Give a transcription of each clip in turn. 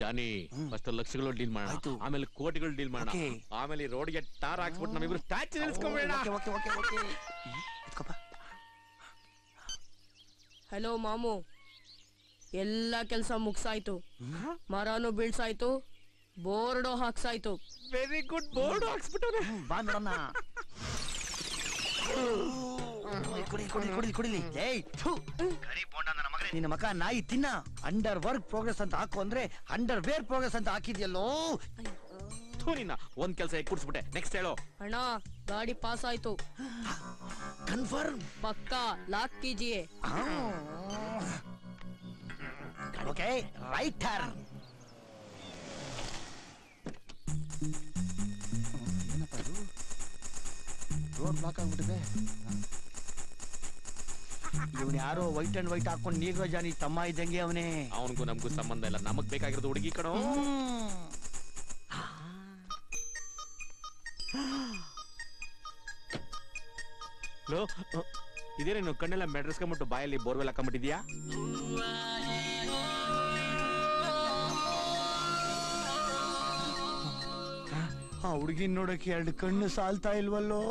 ಜಾನಿ first ಲಕ್ಷಗಳು deal ಮಾಡೋಣ, ಆಮೇಲೆ ಕೋಟಿಗಳು ಡೀಲ್ ಮಾಡೋಣ, ಆಮೇಲೆ ರೋಡ್ಗೆ ಟಾರ್ ಹಾಕ್ಸ್ಬಿಟ್ಟು ನಮ್ಮಿಬ್ರು ಸ್ಟ್ಯಾಚು ನಿಲ್ಸ್ಕೊಂಬೇಡ. ಹಲೋ ಮಾಮು, ಎಲ್ಲ ಕೆಲಸ ಮುಗ್ಸಾಯ್ತು, ಮರನು ಬೀಳ್ಸಾಯ್ತು, ಬೋರ್ಡು ಹಾಕ್ಸಾಯ್ತು. ವೆರಿ ಗುಡ್, ಬೋರ್ಡ್ ಹಾಕ್ಸ್ಬಿಟ್ಟವ್ರೆ. ಬಾ ನೋಡೋಣ. ಕುಡಿಲಿ. ನಿನ್ನ ಮಕ ನಾಯಿ ತಿನ್ನ. ಅಂಡರ್ ವರ್ಕ್ ಪ್ರೋಗ್ರೆಸ್ ಅಂತ ಹಾಕು ಅಂದ್ರೆ ಅಂಡರ್ ವೇರ್ ಪ್ರೋಗ್ರೆಸ್ ಅಂತ ಹಾಕಿದ್ಯಲ್ಲೋ. ನಿನ್ನ ಒಂದ್ ಕೆಲಸ ಕುಡ್ಸ್ಬಿಟ್ಟೆ. ನೆಕ್ಸ್ಟ್ ಹೇಳೋ. ಅಣ್ಣ ಗಾಡಿ ಪಾಸ್ ಆಯ್ತು. ಕನ್ಫರ್ಮ್? ಪಕ್ಕಾ, ಲಾಕ್ ಕೀಜಿಯೇ. Okay, right turn. ಏನಪ್ಪ ಇದು, ರೋಡ್ ಬ್ಲಾಕ್ ಆಗ್ಬಿಟ್ಟಿದೆ. ಇವನು ಯಾರೋ ವೈಟ್ ಅಂಡ್ ವೈಟ್ ಹಾಕೊಂಡು ನೀರ್ವಜಾನಿ ತಮ್ಮ ಇದ್ದಂಗೆ ಅವನೇ. ಅವನಿಗೂ ನಮಗೂ ಸಂಬಂಧ ಇಲ್ಲ, ನಮಗ್ ಬೇಕಾಗಿರೋದು ಹುಡುಗಿ ಕಣೋ. ಇದೇನೇನು ಕಣ್ಣೆಲ್ಲ ಮೆಡ್ರಸ್ಕೊಂಬಿಟ್ಟು ಬಾಯಲ್ಲಿ ಬೋರ್ವೆಲ್ ಹಾಕೊಂಡ್ಬಿಟ್ಟಿದ್ಯಾ? ಆ ಹುಡುಗಿನ ನೋಡಕ್ಕೆ 2 ಕಣ್ಣು ಸಾಲ್ತಾ ಇಲ್ವಲ್ಲೋ.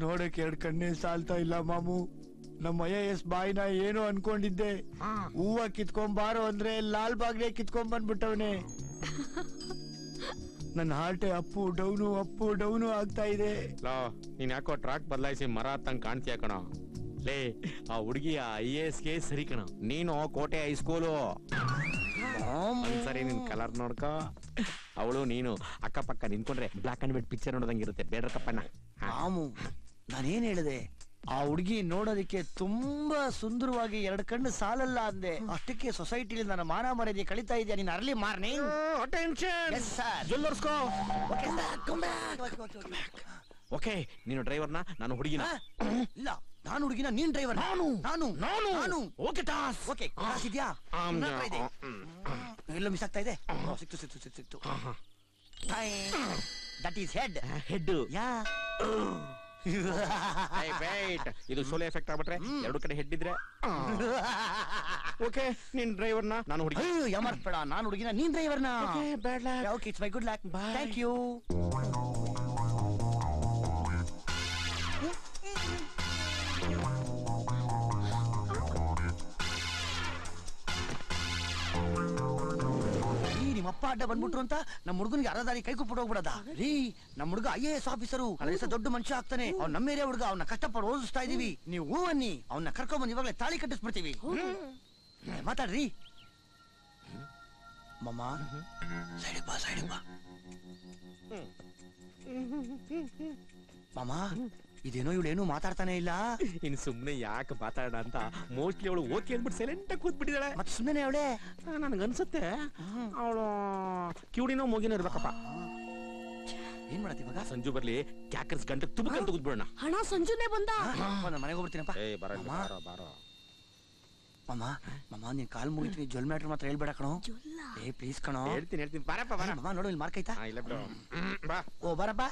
ನೋಡಕ್ಕೆ 2 ಕಣ್ಣೇ ಸಾಲ್ತಾ ಇಲ್ಲ ಮಾಮು. ನಮ್ಮ IAS ಬಾಯಿನ ಏನು ಅನ್ಕೊಂಡಿದ್ದೆ. ಹೂವ ಕಿತ್ಕೊಂಬಾರೋ ಅಂದ್ರೆ ಲಾಲ್ ಬಾಗ್ಲೇ ಕಿತ್ಕೊಂಡ್ ಬಂದ್ಬಿಟ್ಟವನೆ. ನನ್ನ ಹಾರ್ಟೆ ಅಪ್ಪು ಡೌನು ಆಗ್ತಾ ಇದೆ. ನೀನ್ ಯಾಕೋ ಟ್ರಾಕ್ ಬದಲಾಯಿಸಿ ಮರ ಹತ್ತಂಗ್ ಕಾಣ್ತೀಯ ಕಣ. ಲೇ, ಆ ಹುಡುಗಿಯ IASಗೆ ಸರಿ ಕಣ. ನೀನು ಕೋಟೆ ಹೈಸ್ಕೂಲು. ಸರಿ, ನಿನ್ ಕಲರ್ ನೋಡ್ಕ. ಅವಳು ನೀನು ಅಕ್ಕಪಕ್ಕ ನಿಂತ್ಕೊಂಡ್ರೆ ಬ್ಲಾಕ್ ಅಂಡ್ ವೈಟ್ ಪಿಕ್ಚರ್ ನೋಡೋದಂಗಿರುತ್ತೆ. ಬೇಡ ಕಪ್ಪಣ್ಣ. ನಾನೇನ್ ಹೇಳಿದೆ? ಆ ಹುಡುಗಿ ನೋಡೋದಕ್ಕೆ ತುಂಬಾ ಸುಂದರವಾಗಿ 2 ಕಣ್ಣು ಸಾಲಲ್ಲ ಅಂದೆ. ಅಷ್ಟಕ್ಕೆ ಸೊಸೈಟಿಲಿ ನನ್ನ ಮಾನ ಮರ್ಯಾದೆ ಕಳೀತಾ ಇದೆಯಾ ನೀನ್? Early morning. ಓಕೆ, ನೀನು ಡ್ರೈವರ್ನ, ನಾನು ಹುಡುಗಿನ. ಇಲ್ಲ, ನಾನು ಹುಡುಗಿನ, ನೀನ್ ಡ್ರೈವರ್. ನಾನು ಓಕೆ ಟಾಸ್. ಓಕೆ ಟಾಸ್ ಇದೆಯಾ? ಎಲ್ಲೋ ಮಿಸ್ ಆಗ್ತಾ ಇದೆ. ಸಿಕ್ತು. That is head. ಯಾ. ಇದು ಸೋಲೆ ಎಫೆಕ್ಟ್ ಆಗ್ಬಿಟ್ರೆ 2 ಕಡೆ ಹೆಡ್ ಇದ್ರೆ. ಓಕೆ, ನೀನ್ ಡ್ರೈವರ್ನ, ನಾನು ಹುಡುಗಿ. ಯಾಮಾರ್ಬೇಡ, ನಾನು ಹುಡುಗಿನ, ನೀನ್ ಡ್ರೈವರ್ನ. Okay, it's my good luck. Thank you. ನಿಮ್ಮಪ್ಪ ಅಡ್ಡ ಬಂದ್ಬಿಟ್ರು ಅಂತ ನಮ್ಮ ಹುಡುಗನಿಗೆ ಅರ್ಧದಾರಿ ಕೈ ಕುಪ್ಪಿಟ್ಟು ಹೋಗ್ಬಿಡದ ರೀ. ನಮ್ಮ ಹುಡುಗ IAS ಆಫೀಸರು, ದೊಡ್ಡ ಮನುಷ್ಯ ಆಗ್ತಾನೆ. ಅವ್ನ ನಮ್ಮ ಏರಿಯಾ ಹುಡುಗ, ಅವನ್ನ ಕಷ್ಟಪಟ್ಟು ಓದಿಸ್ತಾ ಇದೀವಿ. ನೀವು ಹೂ ಅನ್ನಿ, ಅವನ್ನ ಕರ್ಕೊಂಡ್ಬಂದು ಇವಾಗಲೇ ತಾಳಿ ಕಟ್ಟಿಸ್ಬಿಡ್ತೀವಿ. ಮಾತಾಡ್ರಿ ಮಮ್ಮ. ಸೈಡ್ ಬಾ. ಮಾಮ, ಇದೇನೋ ಇವಳೇನು ಮಾತಾಡ್ತಾನೆ ಇಲ್ಲ. ಇನ್ ಸುಮ್ನೆ ಯಾಕೆ ಮಾತಾಡೋಣ ಅಂತ ಮೋಸ್ಟ್ಲಿ ಅವಳು ಓಕೆ ಅಂದ್ಬಿಟ್ಟು ಸೈಲೆಂಟ್ ಆಗಿ ಕೂತ್ಬಿಟ್ಟಿದ್ದಾಳೆ. ಮತ್ತೆ ಸುಮ್ಮನೆ ಅವಳೆ ನನ್ಗನ್ಸುತ್ತೆ ಅವಳು ಕಿವುಡಿನೋ ಮೂಗಿನೋ ಇರ್ಬೇಕಪ್ಪ. ಏನ್ ಮಾಡತ್ತಿ ಮಗ? ಸಂಜು ಬರ್ಲಿ, ಕ್ಯಾಕರ್ಸ್ ಗಂಟೆ ತುಂಬಕಂತ ಕೂತ್ಬಿಡೋಣ. ಹಣ ಸಂಜುನೇ ಬಂದ. ಮನೆಗೆ ಹೋಗ್ಬಿಡ್ತೀನಪ್ಪ. ಬಾರೋ ಮಮ್ಮ, ನೀನ್ ಕಾಲ್ ಮುಗಿತೀನಿ. ಜೊಲ್ ಮ್ಯಾಟ್ರ್ ಮಾತ್ರ ಹೇಳ್ಬೇಡ ಕಣೋ. ಪ್ಲೀಸ್ ಕಣೋ. ಹೇಳ್ತೀನಿ. ಮಮ್ಮ ನೋಡು, ಇಲ್ಲಿ ಮಾರ್ಕ್ ಆಯ್ತಾ? ಬಾ. ಓ ಬಾರಪ್ಪ.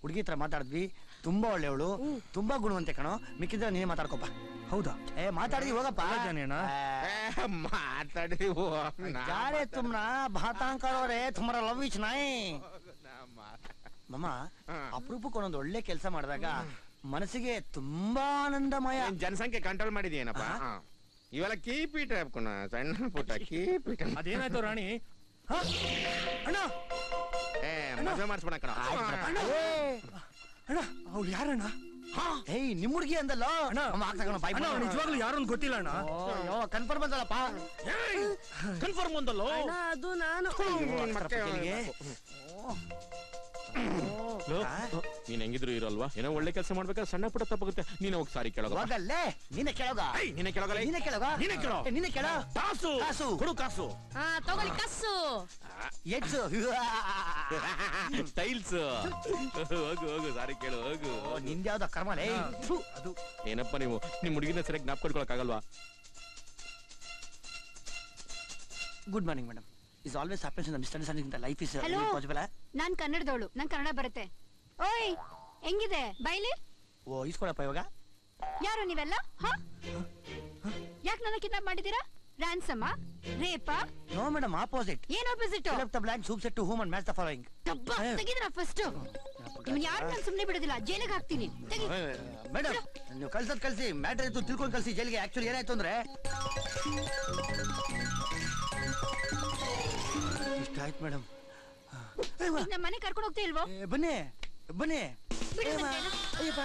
ಹುಡುಗಿ ಹತ್ರ ಮಾತಾಡಿದ್ವಿ, ತುಂಬಾ ಒಳ್ಳೆಯವಳು, ತುಂಬಾ ಗುಣವಂತೆ ಕಣೋ. ಮಿಕ್ಕಿದ್ರೆ ನೀನೇ ಮಾತಾಡ್ಕೊಪ್ಪ. ಹೌದಾ? ಮಾತಾಡಿದ್ವಿ, ಹೋಗಪ್ಪ. ಮಾತಾಡಿದ್ವಿ. ಯಾರೇ ತುಮ್ನ ಭಾತಾಂಕರವ್ರೆ ತುಮಾರ ಲವ್ ಇಚ್ ನಾಯಿ. ಮಮ್ಮ, ಅಪರೂಪಕ್ಕೆ ಒಂದೊಂದು ಒಳ್ಳೆ ಕೆಲಸ ಮಾಡಿದಾಗ ಮನಸ್ಸಿಗೆ ತುಂಬಾ ಆನಂದಮಯ. ಜನಸಂಖ್ಯೆ ಕಂಟ್ರೋಲ್ ಮಾಡಿದ್ಯೇನಪ್ಪ? ಇವೆಲ್ಲ ಕೀಪೀಟ ಹಾಕೋಣ, ಸಣ್ಣ ಪುಟ್ಟ ಕೀಪೀಟ. ಅದೇನಾಯ್ತು ರಾಣಿ? ಅಣ್ಣ, ಮದುವೆ ಮಾಡಿಸ್ಬಿಡ ಕಣ. ಅಣ್ಣ, ಅವ್ಳು ಯಾರಣ್ಣ? ಏಯ್, ನಿಮ್ ಹುಡುಗಿ ಅಂದಲ್ಲ. ನಿಜವಾಗ್ಲೂ ಯಾರು ಅಂತ ಗೊತ್ತಿಲ್ಲ ಅಣ್ಣ. ಕನ್ಫರ್ಮ್ ಬಂದಲ್ಲಪ್ಪ. ಕನ್ಫರ್ಮ್ ಬಂದಲ್ಲೋ. ಅದು ನಾನು. ನೀನ್ ಹೆಂಗಿದ್ರು ಇರಲ್ವಾ? ಏನೋ ಒಳ್ಳೆ ಕೆಲಸ ಮಾಡ್ಬೇಕಾದ್ರೆ ಸಣ್ಣ ಪುಟ್ಟ ತಪ್ಪಾಗುತ್ತೆ. ನೀನ್ ಹೋಗಿ ಸಾರಿ ಕೇಳೋಗ. ನೀನೆ ಕೇಳೋ. ಕಾಸು ಕೊಡು. ಕಾಸು ತಗೊಳ್ಳಿ. ಕಾಸು ಹೆಚ್ಚು. ಸ್ಟೈಲ್ಸ್. ಹೋಗು ಸಾರಿ ಕೇಳು, ಹೋಗು. ನಿಂದ್ಯಾವ್ದ ಕರ್ಮಲೇ. ಅದು ಏನಪ್ಪ, ನೀವು ನಿಮ್ ಹುಡುಗಿನ ಸರಿಯಾಗಿ ಜ್ಞಾಪಕ ಕೊಡ್ಕೊಳಕ್ ಆಗಲ್ವಾ? Good morning madam. Is always happens in the misunderstanding the life is Hello. Possible. ನಾನ್ ಕನ್ನಡದವಳು, ನಂಗೆ ಕನ್ನಡ ಬರುತ್ತೆ. ಓಯ್ ಹೆಂಗಿದೆ ಬೈಲಿ? ಓ ಇಸ್ಕೊಳಪ್ಪ ಇವಾಗ. ಯಾರು ನೀವೆಲ್ಲ? ಯಾಕೆ ನನ್ನ ಕಿಡ್ನಾಪ್ ಮಾಡಿದೀರಾ? ರ್ಯಾನ್ಸಮ್ ರೇಪಾ? No madam, opposite. ಏನ್ opposite? Fill up the blank, soup set to whom and match the following. ತೆಗಿದ್ರ ಫಸ್ಟ್. ನಿಮ್ನ ಯಾರು ನಾನು ಸುಮ್ಮನೆ ಬಿಡೋದಿಲ್ಲ, ಜೈಲಿಗೆ ಹಾಕ್ತೀನಿ. ತೆಗಿ. ಮೇಡಮ್ ನೀವು ಕಳ್ಸಿ ಮ್ಯಾಟರ್ ಇತ್ತು ತಿಳ್ಕೊಂಡು ಕಳ್ಸಿ ಜೈಲಿಗೆ. ಆಕ್ಚುಲಿ ಏನಾಯ್ತು ಅಂದ್ರೆ ಇಷ್ಟ ಆಯ್ತು ಮೇಡಮ್. ನಮ್ಮ ಮನೆ ಕರ್ಕೊಂಡು ಹೋಗ್ತಾ ಇಲ್ವೋ? ಬನ್ನಿ ಬನ್ನಿ. ಬಿಡು ಮತ್ತೇನು? ಅಯ್ಯಪ್ಪ.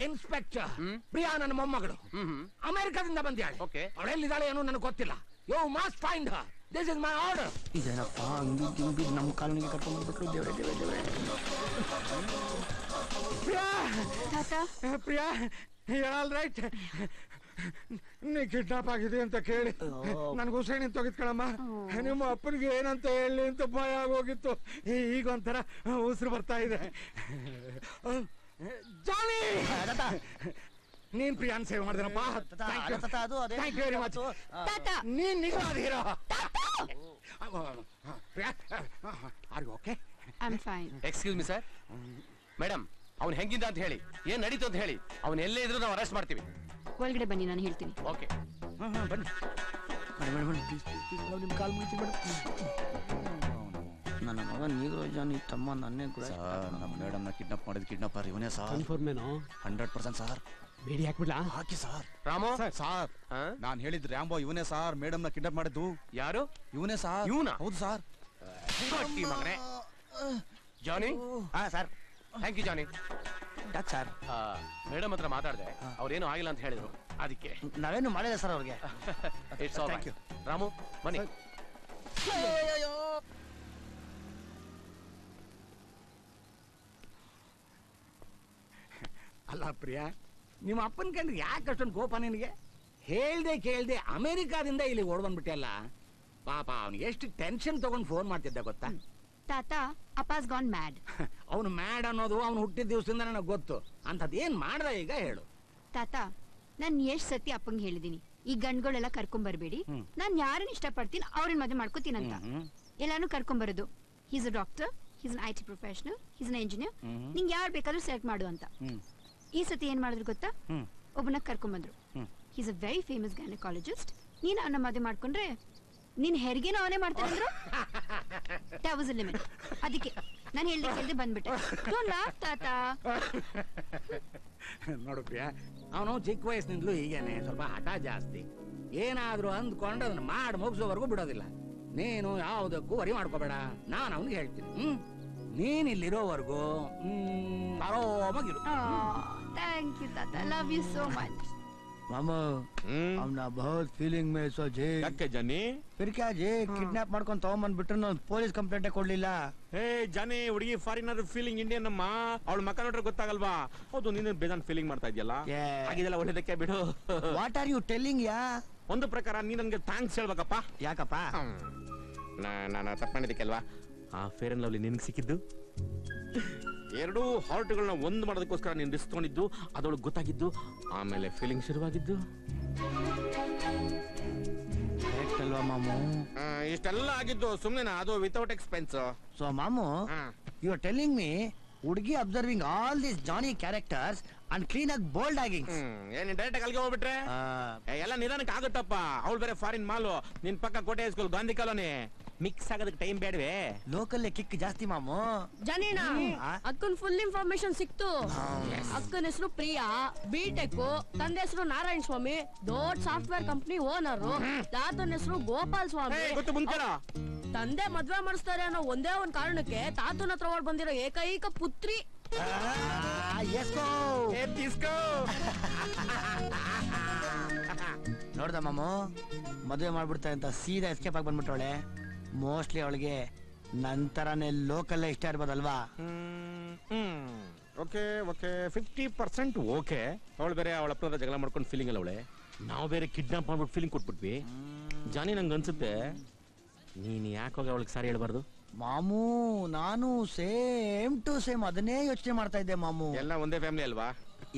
ಇನ್ಸ್ಪೆಕ್ಟರ್ ಪ್ರಿಯಾ ನನ್ನ ಮೊಮ್ಮಗಳು ಅಮೆರಿಕದಿಂದ ಬಂದ್ಯಾಳೆ. ಅವಳೆಲ್ಲಿದ್ದಾಳೆ ಏನೋ ನನಗೆ ಗೊತ್ತಿಲ್ಲ. You must find her. This is my order. ಇದೇನಪ್ಪ ಅಂಗಿ ನಮ್ಮ ಕಾಲೋನಿಗೆ ಕರ್ಕೊಂಡು ಬಂದ್ಬಿಟ್ರು. ದೇವ್ರೆ ಪ್ರಿಯಾ ತಾತ ಪ್ರಿಯಾ ಆಲ್ ರೈಟ್. ನೀ ಕಿಡ್ನಾಪ್ ಆಗಿದೆ ಅಂತ ಕೇಳಿ ನನ್ಗೆ ಹುಸೇನಿ ತೊಗಿತ್ಕಳಮ್ಮ. ನಿಮ್ಮ ಅಪ್ಪನಿಗೆ ಏನಂತ ಹೇಳಿ ಅಂತ ಭಯ ಆಗೋಗಿತ್ತು. ಈಗ ಒಂಥರ ಉಸಿರು ಬರ್ತಾ ಇದೆ. ಜಾನಿ ನೀನ್ ಪ್ರಿಯಾನ್ ಸೇವೆ ಮಾಡಿದ್ರಪ್ಪ. Thank you very much. ತಾತ ನೀನ್ ನಿಜವಾದ hero. Priya are you okay? I am fine. Excuse me sir. Madam ಅವ್ನು ಹೆಂಗಿದ್ದ ಅಂತ ಹೇಳಿ, ಏನ್ ನಡೀತು ಅಂತ ಹೇಳಿ. ಅವ್ನು ಎಲ್ಲೇ ಇದ್ರು ನಾವು ಅರೆಸ್ಟ್ ಮಾಡ್ತೀವಿ. ಒಳಗಡೆ ಬನ್ನಿ, ನಾನು ಹೇಳ್ತೀನಿ. ಓಕೆ ಬನ್ನಿ ನಿಮ್ಮ ಕಾಲ್ ಮುಗಿತೀನಿ ಮೇಡಮ್. ನನ್ನ ಮಗ ನೀರು ಜಾನಿ ತಮ್ಮ ನನ್ನೇ ಕೂಡ. ನಮ್ಮ ಮೇಡಮ್ನ ಕಿಡ್ನಾಪ್ ಮಾಡಿದ್ ಕಿಡ್ನಾಪರ್ ಇವನೇ ಸರ್. 100% ಸರ್. ಬೇಡಿ ಹಾಕ್ಬಿಡ್ಲಾ? ಹಾಕಿ ಸರ್. ರಾಮು ಸರ್ ನಾನ್ ಹೇಳಿದ್ ರ್ಯಾಂಬೋ ಇವನೇ ಸರ್. ಮೇಡಮ್ನ ಕಿಡ್ನಾಪ್ ಮಾಡಿದ್ದು ಯಾರು? ಇವನೇ ಸರ್. ಇವ್ನಾ? ಹೌದು ಸರ್. ಮಗನೇ ಜಾನಿ. ಹಾ sir. Thank you Johnny. Doc sir madam ಹತ್ರ ಮಾತಾಡಿದೆ, ಅವ್ರೇನು ಆಗಿಲ್ಲ ಅಂತ ಹೇಳಿದ್ರು. ಅದಕ್ಕೆ ನಾವೇನು ಮಾಡಿಲ್ಲ ಸರ್ ಅವ್ರಿಗೆ. It's all Thank right. you. Ramu ಬನ್ನಿ. ಅಲ್ಲ ಪ್ರಿಯಾ, ನಿಮ್ಮ ಅಪ್ಪನ ಕಂಡ್ರೆ ಯಾಕೆ ಅಷ್ಟೊಂದು ಕೋಪ ನಿನಗೆ? ಹೇಳ್ದೆ ಕೇಳ್ದೆ ಅಮೆರಿಕಾದಿಂದ ಇಲ್ಲಿ ಓಡ್ ಬಂದ್ಬಿಟ್ಟೆಲ್ಲ. ಪಾಪ ಅವನಿಗೆ ಎಷ್ಟು ಟೆನ್ಷನ್ ತಗೊಂಡು ಫೋನ್ ಮಾಡ್ತಿದ್ದ ಗೊತ್ತಾ? ತಾತ ಅಪ್ಪಾಸ್ ಗಾನ್ ಮ್ಯಾಡ್. ಅವನು ಮ್ಯಾಡ್ ಅನ್ನೋದು ಅವ್ನು ಹುಟ್ಟಿದ ದಿವಸದಿಂದ ನನಗೆ ಗೊತ್ತು. ಅಂಥದ್ದು ಏನ್ ಮಾಡ್ದ ಈಗ ಹೇಳು? ತಾತ ನಾನು ಎಷ್ಟ್ ಸತಿ ಅಪ್ಪಂಗೆ ಹೇಳಿದೀನಿ, ಈ ಗಂಡ್ಗಳೆಲ್ಲ ಕರ್ಕೊಂಡ್ ಬರ್ಬೇಡಿ, ನಾನ್ ಯಾರನ್ನ ಇಷ್ಟಪಡ್ತೀನಿ ಅವ್ರನ್ನ ಮದುವೆ ಮಾಡ್ಕೋತೀನಂತ. ಎಲ್ಲಾನು ಕರ್ಕೊಂಡ್ ಬರೋದು. He's a doctor, he's an IT professional, he's an engineer, ನಿಂಗೆ ಯಾರು ಬೇಕಾದ್ರೂ ಸೆಲೆಕ್ಟ್ ಮಾಡು ಅಂತ. ಈ ಸತಿ ಏನ್ ಮಾಡಿದ್ರು ಗೊತ್ತಾ? ಒಬ್ಬನ ಕರ್ಕೊಂಡ್ ಬಂದ್ರು. He's a very famous gynaecologist. ನೀನ್ ಅವನ ಮದುವೆ ಮಾಡ್ಕೊಂಡ್ರೆ ನಿನ್ ಹೆರಿಗೆನ ಅವನೇ ಮಾಡ್ತಾರಂದ್ರು. That was a limit. ಅದಕ್ಕೆ ನಾನು ಹೇಳ್ದೆ ಬಂದ್ಬಿಟ್ಟೆ. Don't laugh, ತಾತ. ನೋಡು ಪ್ರಿಯಾ, ಅವನು ಚಿಕ್ಕ ವಯಸ್ಸಿನಿಂದಲೂ ಹೀಗೇನೆ, ಸ್ವಲ್ಪ ಹಠ ಜಾಸ್ತಿ. ಏನಾದ್ರೂ ಅಂದ್ಕೊಂಡು ಅದನ್ನ ಮಾಡಿ ಮುಗಿಸೋವರೆಗೂ ಬಿಡೋದಿಲ್ಲ. ನೀನು ಯಾವುದಕ್ಕೂ ವರಿ ಮಾಡ್ಕೋಬೇಡ, ನಾನು ಅವನಿಗೆ ಹೇಳ್ತೀನಿ. ನೀನ್ ಇಲ್ಲಿರೋವರೆಗೂ ಆರಾಮಾಗಿರು. Thank you, ತಾತ. Love you so much. ಮಾಮ ಅವ್ನ ಬಹುತ್ ಫೀಲಿಂಗ್ ಮೇ ಸೋ ಜೇ. ಯಾಕೆ ಜಾನಿ? ಫಿರ್ ಕ್ಯಾ ಜೇ? ಕಿಡ್ನಾಪ್ ಮಾಡ್ಕೊಂಡು ತಗೊಂಬಂದ್ಬಿಟ್ರು, ನಾನು ಪೊಲೀಸ್ ಕಂಪ್ಲೇಂಟ್ ಕೊಡ್ಲಿಲ್ಲ. ಹೇ ಜಾನಿ, ಹುಡುಗಿ ಫಾರಿನರ್ ಫೀಲಿಂಗ್ ಇಂಡಿಯನ್ ಅಮ್ಮ. ಅವಳ ಮಕ್ಕ ನೋಡ್ರೆ ಗೊತ್ತಾಗಲ್ವಾ? ಹೌದು, ನೀನು ಬೇಜಾನ್ ಫೀಲಿಂಗ್ ಮಾಡ್ತಾ ಇದೆಯಲ್ಲ. ಆಗಿದೆಲ್ಲ ಒಳ್ಳೇದಕ್ಕೆ ಬಿಡು. ವಾಟ್ ಆರ್ ಯು ಟೆಲ್ಲಿಂಗ್ ಯಾ? ಒಂದು ಪ್ರಕಾರ ನೀ ನನ್ಗೆ ಥ್ಯಾಂಕ್ಸ್ ಹೇಳ್ಬೇಕಪ್ಪ. ಯಾಕಪ್ಪ? ನಾನು ತಪ್ಪು ಮಾಡಿದ್ದಕ್ಕೆಲ್ವಾ ಆ ಫೇರ್ ಅಂಡ್ ಲವ್ಲಿ ನಿನ್ಗೆ ಸಿಕ್ಕಿದ್ದು. ಎರಡೂ ಹಾರ್ಟ್ಗಳನ್ನ ಒಂದು ಮಾಡೋದಕ್ಕೋಸ್ಕರ ನೀನು ರಿಸ್ಕ್ ತಗೊಂಡಿದ್ದು, ಅದೊಳಗೆ ಗೊತ್ತಾಗಿದ್ದು, ಆಮೇಲೆ ಫೀಲಿಂಗ್ ಶುರುವಾಗಿದ್ದು. ಅಲ್ವಾ ಮಾಮು? ಇಷ್ಟೆಲ್ಲ ಆಗಿದ್ದು ಸುಮ್ಮನೆ, ಅದು ವಿತೌಟ್ ಎಕ್ಸ್ಪೆನ್ಸ್. ಸೊ ಮಾಮು, ಯು ಆರ್ ಟೆಲ್ಲಿಂಗ್ ಮೀ ಹುಡುಗಿ observing all these Johnny characters and clean ಆಗಿ ಬೋಲ್ಡ್ ಆಗಿ. ಏನ್ ಡೈರೆಕ್ಟ್ ಆಗಿ ಅಲ್ಲಿಗೆ ಹೋಗ್ಬಿಟ್ರೆ ಎಲ್ಲ ನಿಧಾನಕ್ಕೆ ಆಗುತ್ತಪ್ಪ. ಅವಳು ಬೇರೆ ಫಾರಿನ್ ಮಾಲು, ನಿನ್ ಪಕ್ಕ ಕೋಟೆ ಸ್ಕೂಲ್ ಗಾಂಧಿ ಕಾಲೋನಿ. ಮಿಕ್ಸ್ ಆಗೋದಕ್ಕೆ ಟೈಮ್ ಬೇಡವೇ? ಲೋಕಲ್ಲೇ ಕಿಕ್ ಜಾಸ್ತಿ ಮಾಮು. ಜಾನೇನ ಅಕ್ಕನ್ ಫುಲ್ ಇನ್ಫಾರ್ಮೇಶನ್ ಸಿಕ್ತು. ಅಕ್ಕನ ಹೆಸರು ಪ್ರಿಯಾ, B.Tech, ತಂದೆ ಹೆಸರು ನಾರಾಯಣ ಸ್ವಾಮಿ, ದೊಡ್ಡ ಸಾಫ್ಟ್ವೇರ್ ಕಂಪನಿ ಓನರ್. ತಾತನ ಹೆಸರು ಗೋಪಾಲ್ ಸ್ವಾಮಿ. ಗೊತ್ತು ಮುಂಚೆ ತಂದೆ ಮದ್ವೆ ಮಾಡಿಸ್ತಾರೆ ಅನ್ನೋ ಒಂದೇ ಒಂದ್ ಕಾರಣಕ್ಕೆ ತಾತನ ಹತ್ರ ಓಡ್ ಬಂದಿರೋ ಏಕೈಕ ಪುತ್ರಿ. ನೋಡ್ದ ಮಾಮು, ಮದುವೆ ಮಾಡ್ಬಿಡ್ತಾರೆ ಅಂತ ಸೀದಾ ಎಸ್ಕೇಪ್ ಆಗಿ ಬಂದ್ಬಿಟ್ಟವಳೆ. ಮೋಸ್ಟ್ಲಿ ಅವಳಿಗೆ ನಂತರನೇ ಲೋಕಲ್ಲೇ ಇಷ್ಟ ಇರ್ಬೋದಲ್ವಾ? Okay okay, 50% okay. ಅವಳು ಬೇರೆ ಅವಳ ಅಪ್ಪನ ಜಗಳ ಮಾಡ್ಕೊಂಡು ಫೀಲಿಂಗ್ ಅಲ್ಲ ಅವಳೆ. ನಾವು ಬೇರೆ ಕಿಡ್ನಾಪ್ ಮಾಡ್ಬಿಟ್ಟು ಫೀಲಿಂಗ್ ಕೊಟ್ಬಿಟ್ವಿ. ಜಾನಿ, ನಂಗೆ ಅನ್ಸುತ್ತೆ ನೀನು ಯಾಕೋಗ ಅವಳಿಗೆ ಸಾರಿ ಹೇಳ್ಬಾರ್ದು. ಮಾಮೂ ನಾನು ಸೇಮ್ ಟು ಸೇಮ್ ಅದನ್ನೇ ಯೋಚನೆ ಮಾಡ್ತಾ ಇದ್ದೆ ಮಾಮೂ. ಎಲ್ಲ ಒಂದೇ ಫ್ಯಾಮಿಲಿ ಅಲ್ವಾ?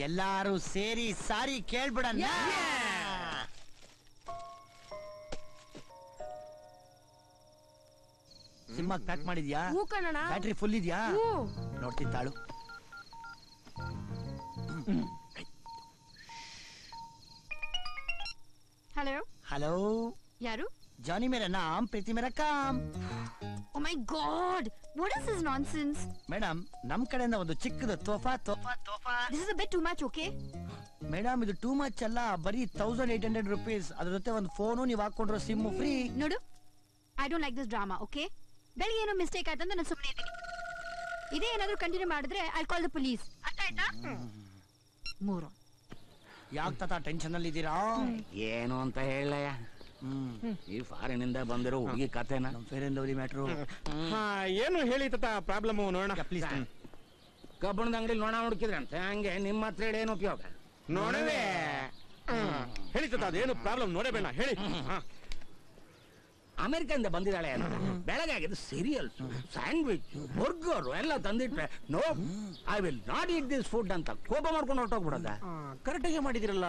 ಎಲ್ಲಾರು ಸೇರಿ ಸಾರಿ ಕೇಳ್ಬಿಡ. ಸಿನಿಮಾ ಪ್ಯಾಕ್ ಮಾಡಿದ್ಯಾ? ಹೂ ಕಣಣ್ಣ. ಬ್ಯಾಟ್ರಿ ಫುಲ್ ಇದ್ಯಾ? ಹೂ. ನೋಡ್ತೀನಿ ತಾಳು. ಹಲೋ ಹಲೋ, ಯಾರು? ಜಾನಿ ಮೇರಾ ನಾಮ್, ಪ್ರೀತಿ ಮೇರಾ ಕಾಮ್. Oh my god, what is this nonsense? Madam, ನಮ್ ಕಡೆಯಿಂದ ಒಂದು ಚಿಕ್ಕದು ತೋಫಾ ತೋಫಾ ತೋಫಾ. This is a bit too much, okay? Madam, ಇದು ಟೂ ಮಚ್ ಅಲ್ಲ, ಬರೀ 1800 rupees. ಅದ್ರ ಜೊತೆ ಒಂದು ಫೋನು, ನೀವು ಹಾಕೊಂಡ್ರೋ ಸಿಮ್ ಫ್ರೀ. ನೋಡು, I don't like this drama, okay? ಬೆಳಿಗ್ಗೆ ಏನೋ ಮಿಸ್ಟೇಕ್ ಆಯ್ತು ಅಂತ ನಾನು ಸುಮ್ಮನೆ ಇದ್ದೀನಿ. ಇದೇ ಏನಾದ್ರೂ ಕಂಟಿನ್ಯೂ ಮಾಡಿದ್ರೆ ಐ ಕಾಲ್ ದ ಪೊಲೀಸ್. ಅರ್ಥ ಆಯ್ತಾ? ಮೂರು. ಯಾಕೆ ತಾತ ಟೆನ್ಷನ್ ಅಲ್ಲಿ ಇದ್ದೀರಾ? ಏನು ಅಂತ ಹೇಳಯ್ಯ, ಈ ಫಾರಿನ್ ಇಂದ ಬಂದಿರೋ ಹುಡುಗಿ ಕತೆನ. ನಮ್ ಫೇರ್ ಅಂಡ್ ಲವ್ಲಿ ಮ್ಯಾಟ್ರು. ಏನು ಹೇಳಿ ತಾತ ಪ್ರಾಬ್ಲಮ್ ನೋಡೋಣ. ಪ್ಲೀಸ್. ಕಬ್ಬಣದ ಅಂಗಡಿ ನೋಣ ಹುಡುಕಿದ್ರಂತೆ, ಹಂಗೆ ನಿಮ್ಮ ಹತ್ರ ಹೇಳಿ ಏನು ಉಪಯೋಗ? ನೋಡವೇ ಹೇಳಿ ತಾತ, ಅದೇನು ಪ್ರಾಬ್ಲಮ್ ನೋಡಬೇಡ ಹೇಳಿ. ಅಮೆರಿಕದಿಂದ ಬಂದಿದ್ದಾಳೆ ಅಂತ ಬೆಳಗ್ಗೆ ಆಗಿದ್ದು ಸೀರಿಯಲ್ಸ್, ಸ್ಯಾಂಡ್ವಿಚ್, ಬರ್ಗರ್ ಎಲ್ಲ ತಂದಿಟ್ರೆ no, I will not eat this food ಅಂತ ಕೋಪ ಮಾಡ್ಕೊಂಡು ಹೊರಟೋಗ್ಬಿಡೋದ. ಕರೆಕ್ಟಾಗಿ ಮಾಡಿದಿರಲ್ಲ,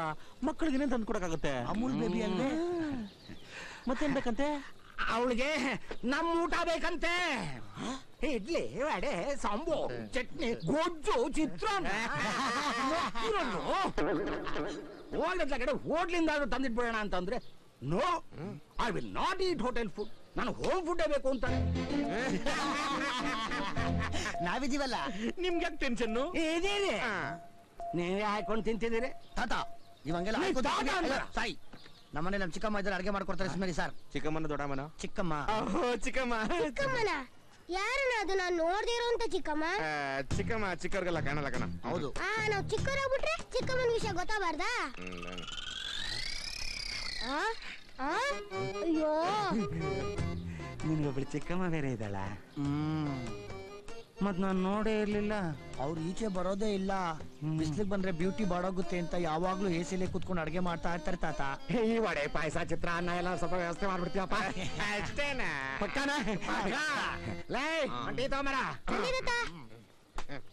ಮಕ್ಕಳಿಗೆ ಏನೇನು ತಂದು ಕೊಡಕ್ಕಾಗತ್ತೆ? ಅಮೂಲ್ ಬೇಬಿ ಅಲ್ವೇ? ಮತ್ತೇನ್ ಬೇಕಂತೆ? ಅವಳಿಗೆ ನಮ್ಮ ಊಟ ಬೇಕಂತೆ. ಇಡ್ಲಿ, ವಡೆ, ಸಾಂಬಾರ್, ಚಟ್ನಿ, ಗೊಜ್ಜು, ಚಿತ್ರಾನ್ನ. ಹೋಗ್ಲತ್ತ ಕಡೆ ಹೋಟ್ಲಿಂದ ತಂದಿಟ್ಬಿಡೋಣ ಅಂತಂದ್ರೆ no, I will not eat hotel food, ನಾನು ಹೋಮ್ ಫುಡ್ ಬೇಕು ಅಂತ. ನಾವಿದೀವಲ್ಲ, ನಿಮ್ಗೆ ಯಾಕೆ ಟೆನ್ಷನ್? ಇದೀರಿ ನೀವೇ ಹಾಕೊಂಡು ತಿಂತಿದ್ದೀರಿ. ತಾತ ನೀವಂಗೆಲ್ಲ ಸಾಯಿ. ನಮ್ಮನೆ ನಮ್ ಚಿಕ್ಕಮ್ಮ ಇದ್ರೆ ಅಡಿಗೆ ಮಾಡ್ಕೊಡ್ತಾರೆ ಸುಮ್ಮನೆ ಸರ್. ಚಿಕ್ಕಮ್ಮನ ದೊಡ್ಡಮ್ಮನ? ಚಿಕ್ಕಮ್ಮ. ಚಿಕ್ಕಮ್ಮ. ಚಿಕ್ಕಮ್ಮನ ಯಾರನ್ನ? ಅದು ನಾನು ನೋಡ್ದಿರೋ ಅಂತ ಚಿಕ್ಕಮ್ಮ. ಚಿಕ್ಕಮ್ಮ ಚಿಕ್ಕವ್ರಿಗೆಲ್ಲ ಕಾಣಲ್ಲ ಕಣ. ಹೌದು. ನಾವು ಚಿಕ್ಕವರಾಗ್ಬಿಟ್ರೆ ಚಿಕ್ಕಮ್ಮನ ವಿಷಯ ಗೊತ್ತಾಗಬಾರ್ದಾ? ಅಯ್ಯೋ, ನಿನ್ಗೊಬ್ಳು ಚಿಕ್ಕಮ್ಮ ಬೇರೆ ಇದ್ದಾಳ. ಮತ್ ನಾನು ನೋಡೇ ಇರ್ಲಿಲ್ಲ. ಅವ್ರು ಈಚೆ ಬರೋದೇ ಇಲ್ಲ. ಬಿಸ್ಲಿಗೆ ಬಂದ್ರೆ ಬ್ಯೂಟಿ ಬಾಡೋಗುತ್ತೆ ಅಂತ ಯಾವಾಗ್ಲೂ ಎಸಿಲೇ ಕುತ್ಕೊಂಡು ಅಡಿಗೆ ಮಾಡ್ತಾ ಇರ್ತಾರೆ ತಾತ. ಈ ವಡೆ, ಪಾಯಸ, ಚಿತ್ರಾನ್ನ ಎಲ್ಲ ಸ್ವಲ್ಪ ವ್ಯವಸ್ಥೆ ಮಾಡ್ಬಿಡ್ತೀವಪ್ಪ. ಅಷ್ಟೇನಾ? ಪಕ್ಕನ ಲೈ ಟೀ ತಗೊಂಬರ.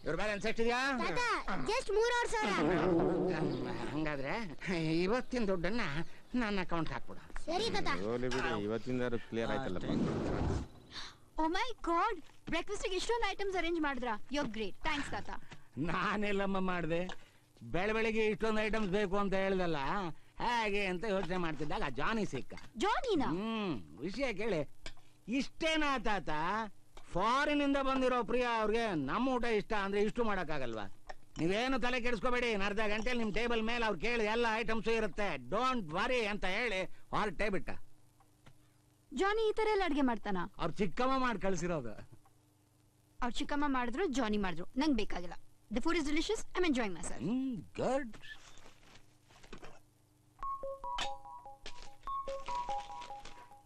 ಇವ್ರ ಬ್ಯಾಲೆನ್ಸ್ ಎಷ್ಟಿದ್ಯಾ? ತಾತ ಜಸ್ಟ್ 3,000. ಹಂಗಾದ್ರೆ ಇವತ್ತಿನ ದುಡ್ಡನ್ನ ನನ್ನ ಅಕೌಂಟ್ ಹಾಕ್ಬಿಡು. ಸರಿ ತಾತ. ಇವತ್ತಿಂದ ಕ್ಲಿಯರ್ ಆಯ್ತಲ್ಲ. ಓ ಮೈ ಗಾಡ್, ಬ್ರೇಕ್ಫಾಸ್ಟ್ ಇಷ್ಟೊಂದು ಐಟಮ್ಸ್ ಅರೇಂಜ್ ಮಾಡಿದ್ರಾ? ಯು ಆರ್ ಗ್ರೇಟ್, ಥ್ಯಾಂಕ್ಸ್ ತಾತ. ನಾನೆಲ್ಲಮ್ಮ ಮಾಡಿದೆ, ಬೆಳಗ್ಗೆ ಇಷ್ಟೊಂದು ಐಟಮ್ಸ್ ಬೇಕು ಅಂತ ಹೇಳ್ದಲ್ಲ, ಹೇಗೆ ಅಂತ ಯೋಚನೆ ಮಾಡ್ತಿದ್ದಾಗ ಜಾನಿ ಸಿಕ್ಕ. ಜಾನಿನಾ? ವಿಷಯ ಕೇಳಿ. ಇಷ್ಟೇನಾ ತಾತ? ಫಾರಿನ್ ಇಂದ ಬಂದಿರೋ ಪ್ರಿಯಾ ಅವ್ರಿಗೆ ನಮ್ಮ ಊಟ ಇಷ್ಟ ಅಂದ್ರೆ ಇಷ್ಟು ಮಾಡಕ್ಕಾಗಲ್ವಾ? ನೀವೇನು ತಲೆ ಕೆಡಿಸ್ಕೋಬೇಡಿ, ಅರ್ಧ ಗಂಟೆಲಿ ನಿಮ್ ಟೇಬಲ್ ಮೇಲೆ ಅವ್ರು ಕೇಳಿ ಎಲ್ಲ ಐಟಮ್ಸ್ ಇರುತ್ತೆ, ಡೋಂಟ್ ವರಿ ಅಂತ ಹೇಳಿ ಹೊರಟೇ ಬಿಟ್ಟ. ಜಾನಿ ಈ ತರ ಎಲ್ಲ ಅಡ್ಗೆ ಮಾಡ್ತಾನ? ಅವ್ರು ಚಿಕ್ಕಮ್ಮ ಮಾಡಿ ಕಳ್ಸಿರೋದು. ಅವ್ರು ಚಿಕ್ಕಮ್ಮ ಮಾಡಿದ್ರು, ಜಾನಿ ಮಾಡಿದ್ರು, ನಂಗೆ ಬೇಕಾಗಿಲ್ಲ. The food is delicious, I am enjoying myself. Good.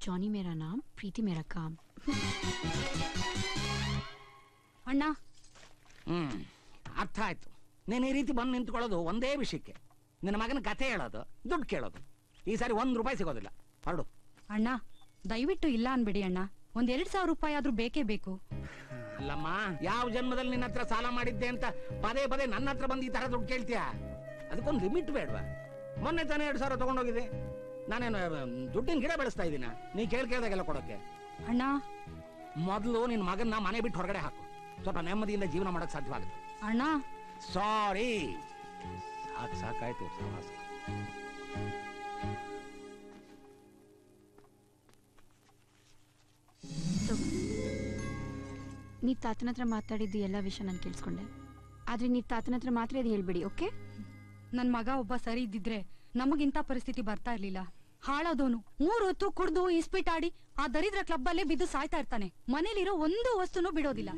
Johnny ಮೇರಾ ನಾಮ್, ಪ್ರೀತಿ ಮೇರಾ ಕಾಮ್. ಅಣ್ಣ, ಅರ್ಥ ಆಯ್ತು. ನೀನು ಈ ರೀತಿ ಬಂದು ನಿಂತ್ಕೊಳ್ಳೋದು ಒಂದೇ ವಿಷಯಕ್ಕೆ, ನಿನ್ನ ಮಗನ ಕಥೆ ಹೇಳೋದು, ದುಡ್ಡು ಕೇಳೋದು. ಈ ಸಾರಿ ₹1 ಸಿಗೋದಿಲ್ಲ, ಹೊರಡು. ಅಣ್ಣ ದಯವಿಟ್ಟು ಇಲ್ಲ ಅನ್ಬೇಡಿ ಅಣ್ಣ, ಒಂದ್ 2,000 ರೂಪಾಯಿ ಆದ್ರೂ ಬೇಕೇ ಬೇಕು. ಅಲ್ಲಮ್ಮ, ಯಾವ ಜನ್ಮದಲ್ಲಿ ನಿನ್ನ ಹತ್ರ ಸಾಲ ಮಾಡಿದ್ದೆ ಅಂತ ಪದೇ ಪದೇ ನನ್ನ ಹತ್ರ ಬಂದು ಈ ತರ ದುಡ್ಡು ಕೇಳ್ತೀಯ? ಅದಕ್ಕೊಂದು ಲಿಮಿಟ್ ಬೇಡವಾ? ಮೊನ್ನೆ ತಾನೇ 2,000 ತಗೊಂಡೋಗಿದೆ. ನಾನೇನು ದುಡ್ಡಿನ ಗಿಡ ಬೆಳೆಸ್ತಾ ಇದ್ದೀನ ನೀ ಕೇಳ್ದಾಗೆಲ್ಲ ಕೊಡೋಕೆ? ಅಣ್ಣ, ಮೊದಲು ನಿನ್ನ ಮಗನ್ನ ಮನೆ ಬಿಟ್ಟು ಹೊರಗಡೆ ಹಾಕು, ಸ್ವಲ್ಪ ನೆಮ್ಮದಿಯಿಂದ ಜೀವನ ಮಾಡಕ್ ಸಾಧ್ಯವಾಗುತ್ತೆ. ಅಣ್ಣ ಸಾರಿ, ಸಾಕಾಯ್ತು ಸಮಾಸ. ನೀವ್ ತಾತನ ಹತ್ರ ಮಾತಾಡಿದ್ದು ಎಲ್ಲ ವಿಷಯ ನಾನು ಕೇಳಿಸ್ಕೊಂಡೆ, ಆದ್ರೆ ನೀವ್ ತಾತನ ಹತ್ರ ಮಾತ್ರ ಇದು ಹೇಳ್ಬೇಡಿ, ಓಕೆ? ನನ್ ಮಗ ಒಬ್ಬ ಸರಿ ಇದ್ದಿದ್ರೆ ನಮಗಿಂತ ಪರಿಸ್ಥಿತಿ ಬರ್ತಾ ಇರ್ಲಿಲ್ಲ. ಹಾಳಾದವನು 3 ಹೊತ್ತು ಕುಡ್ದು ಇಸ್ಪಿಟಾಡಿ ಆ ದರಿದ್ರ ಕ್ಲಬ್ ಅಲ್ಲೇ ಬಿದ್ದು ಸಾಯ್ತಾ ಇರ್ತಾನೆ. ಮನೇಲಿರೋ ಒಂದು ವಸ್ತುನೂ ಬಿಡೋದಿಲ್ಲ.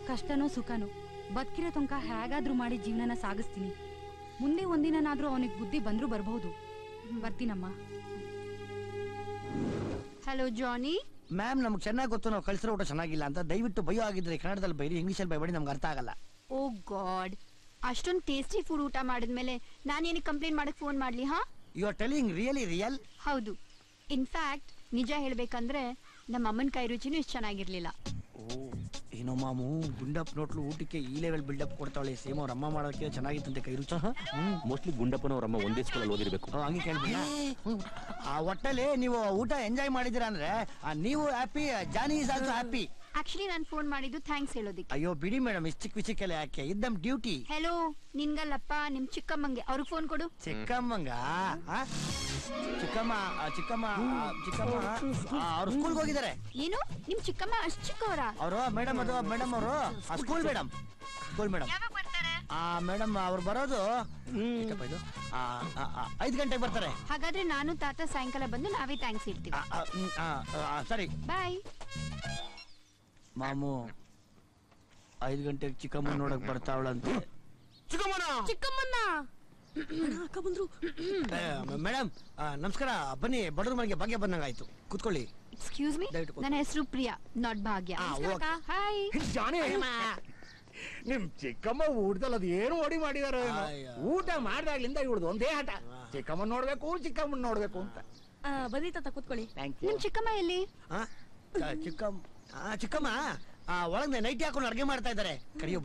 ಕಷ್ಟನೋ ಸುಖನೋ ಬದುಕಿರೋ ತನಕ ಹೇಗಾದ್ರೂ ಮಾಡಿ ಜೀವನನ ಸಾಗಿಸ್ತೀನಿ. ಮುಂದೆ ಒಂದಿನಾದ್ರೂ ಅವನಿಗೆ ಬುದ್ಧಿ ಬಂದ್ರೂ ಬರ್ಬಹುದು. ಬರ್ತೀನಮ್ಮ. ಹಲೋ ಜಾನಿ. ಮ್ಯಾಮ್, ನಮ್ಗೆ ಚೆನ್ನಾಗಿ ಗೊತ್ತು ನಾವು ಕಳ್ಸಿರೋ ಊಟ ಚೆನ್ನಾಗಿಲ್ಲ ಅಂತ. ದಯವಿಟ್ಟು ಬಯೋ ಆಗಿದ್ರೆ ಕನ್ನಡದಲ್ಲಿ ಬೈರಿ, ಇಂಗ್ಲೀಷಲ್ಲಿ ಬೈಬೇಡಿ, ನಮ್ಗೆ ಅರ್ಥ ಆಗಲ್ಲ. ಓ ಗಾಡ್, ಅಷ್ಟೊಂದು ಟೇಸ್ಟಿ ಫುಡ್ ಊಟ ಮಾಡಿದ್ಮೇಲೆ ನಾನೇನಿಗೆ ಕಂಪ್ಲೇಂಟ್ ಮಾಡಕ್ ಫೋನ್ ಮಾಡ್ಲಿ? ಹಾ, you are telling really real? ಹೌದು. ಇನ್ಫ್ಯಾಕ್ಟ್ ನಿಜ ಹೇಳ್ಬೇಕಂದ್ರೆ ನಮ್ಮ ಅಮ್ಮನ ಕೈ ರುಚಿನೂ ಇಷ್ಟು ಚೆನ್ನಾಗಿರ್ಲಿಲ್ಲ. ಏನೋ ಮಾಮು ಗುಂಡಪ್ಪ ನೋಟ್ಲು ಊಟಕ್ಕೆ ಈ ಲೆವೆಲ್ ಬಿಲ್ಡಪ್ ಕೊಡ್ತಾವಳೆ. ಸೇಮ್ ಅವ್ರ ಅಮ್ಮ ಮಾಡೋಕೆ ಚೆನ್ನಾಗಿತ್ತಂತೆ ಕೈ ರುಚಿ. ಮೋಸ್ಟ್ಲಿ ಗುಂಡಪ್ಪನವ್ರ ಅಮ್ಮ ಒಂದೇ ಸ್ಕೂಲಲ್ಲಿ ಓದಿರ್ಬೇಕು. ಹಂಗೆ ಕೇಳ್ಬಿಡ. ಆ ಒಟ್ಟಲ್ಲಿ ನೀವು ಊಟ ಎಂಜಾಯ್ ಮಾಡಿದಿರ ಅಂದ್ರೆ ನೀವು happy, Johnny is also happy. Actually ನಾನು ಫೋನ್ ಮಾಡಿದ್ದು ಥ್ಯಾಂಕ್ಸ್ ಹೇಳೋದಿಕ್ಕೆ. ಅಯ್ಯೋ ಬಿಡಿ ಮೇಡಮ್, ಇಷ್ಟು ಚಿಕ್ಕ ವಿಷಯಕ್ಕೆಲ್ಲ ಯಾಕೆ, ಇದು ನಮ್ ಡ್ಯೂಟಿ. ಹೆಲೋ, ನಿನ್ಗಲ್ಲಪ್ಪ, ನಿಮ್ ಚಿಕ್ಕಮ್ಮಂಗೆ. ಅವ್ರಿಗೆ ಫೋನ್ ಕೊಡು. ಚಿಕ್ಕಮ್ಮಂಗ? ಚಿಕ್ಕಮ್ಮ ಚಿಕ್ಕಮ್ಮ ಚಿಕ್ಕಮ್ಮ ಅವ್ರು ಸ್ಕೂಲ್ಗೆ ಹೋಗಿದ್ದಾರೆ. ಏನು, ನಿಮ್ ಚಿಕ್ಕಮ್ಮ ಅಷ್ಟು ಚಿಕ್ಕವರ? ಅವರು ಮೇಡಮ್, ಅದು ಮೇಡಮ್ ಅವರು school madam, school madam. Madam ಅವ್ರು ಬರೋದು 5 ಗಂಟೆಗೆ ಬರ್ತಾರೆ. ಹಾಗಾದ್ರೆ ನಾನು ತಾತ ಸಾಯಂಕಾಲ ಬಂದು ನಾವೇ ಥ್ಯಾಂಕ್ಸ್ ಇಡ್ತೀವಿ. ಸರಿ ಬಾಯ್. ಮಾಮು 5 ಗಂಟೆಗೆ ಚಿಕ್ಕಮ್ಮ ನೋಡಕ್ ಬರ್ತಾವಳಂತೆ. ಚಿಕ್ಕಮ್ಮನ್ನ ಅಕ್ಕ ಬಂದ್ರು. ಮೇಡಮ್ ನಮಸ್ಕಾರ, ಬನ್ನಿ. ಬಡವ್ರ ಮನೆಗೆ ಭಾಗ್ಯ ಬಂದಂಗಾಯ್ತು, ಕೂತ್ಕೊಳ್ಳಿ. ಎಕ್ಸ್ಕ್ಯೂಸ್ ಮೀ, ದಯವಿಟ್ಟು ನನ್ನ ಹೆಸರು ಪ್ರಿಯಾ, ನಾಟ್ ಭಾಗ್ಯ. ಹಾಯ್. ಜಾನಿ, ನಿಮ್ ಚಿಕ್ಕಮ್ಮ ಊಟದಲ್ಲಿ ಅದು ಏನು ಓಡಿ ಮಾಡಿದಾರೆ. ಊಟ ಮಾಡ್ದಾಗ್ಲಿಂದ ಇವಳ್ದು ಒಂದೇ ಆಟ, ಚಿಕ್ಕಮ್ಮನ್ ನೋಡ್ಬೇಕು, ಚಿಕ್ಕಮ್ಮನ್ ನೋಡ್ಬೇಕು ಅಂತ. ಬನ್ನಿ ತಾತ ಕೂತ್ಕೊಳ್ಳಿ. ನಿಮ್ ಚಿಕ್ಕಮ್ಮ ಎಲ್ಲಿ? ಚಿಕ್ಕಮ್ಮ ಚಿಕ್ಕಮ್ಮ ಒಳಗೆ ನೈಟಿ ಹಾಕೊಂಡು ಅಡ್ಗೆ ಮಾಡ್ತಾ ಇದ್ದಾರೆ. ಕಡಿಯೋ